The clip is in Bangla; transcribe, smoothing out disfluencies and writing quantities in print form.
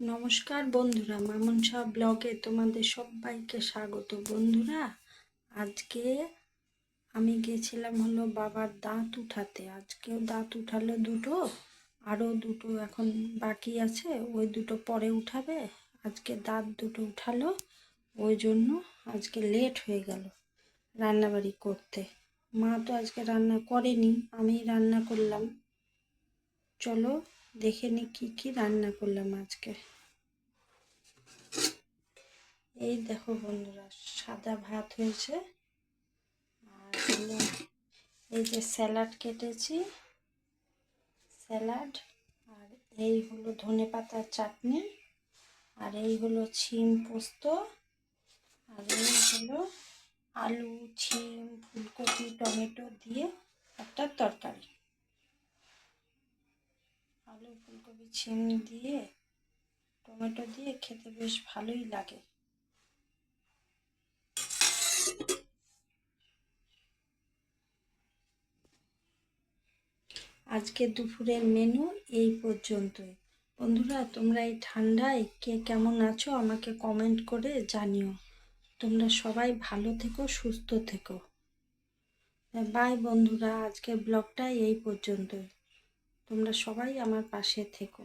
নমস্কার বন্ধুরা, মামুন শাহ ব্লগে তোমাদের সবাইকে স্বাগত। বন্ধুরা, আজকে আমি গেছিলাম হলো বাবার দাঁত উঠাতে। আজকেও দাঁত উঠালো দুটো, আরও দুটো এখন বাকি আছে, ওই দুটো পরে উঠাবে। আজকে দাঁত দুটো উঠালো, ওই জন্য আজকে লেট হয়ে গেল রান্নাবাড়ি করতে। মা তো আজকে রান্না করেনি, আমি রান্না করলাম। চলো দেখে নি কি রান্না করলাম আজকে। এই দেখো বন্ধুরা, সাদা ভাত হয়েছে, আর হলো এই যে স্যালাড কেটেছি, স্যালাড, আর এই হলো ধনেপাতার চাটনি, আর এই হলো শিম পোস্ত, আর এই হলো আলু, শিম, ফুলকপি, টমেটো দিয়ে একটা তরকারি। আলু, ফুলকপি, শিম দিয়ে টমেটো দিয়ে খেতে বেশ ভালোই লাগে। আজকে দুপুরের মেনু এই পর্যন্তই। বন্ধুরা, তোমরা এই ঠান্ডায় কে কেমন আছো আমাকে কমেন্ট করে জানিও। তোমরা সবাই ভালো থেকো, সুস্থ থেকো। বাই বন্ধুরা, আজকের ব্লগটা এই পর্যন্তই। তোমরা সবাই আমার পাশে থেকো।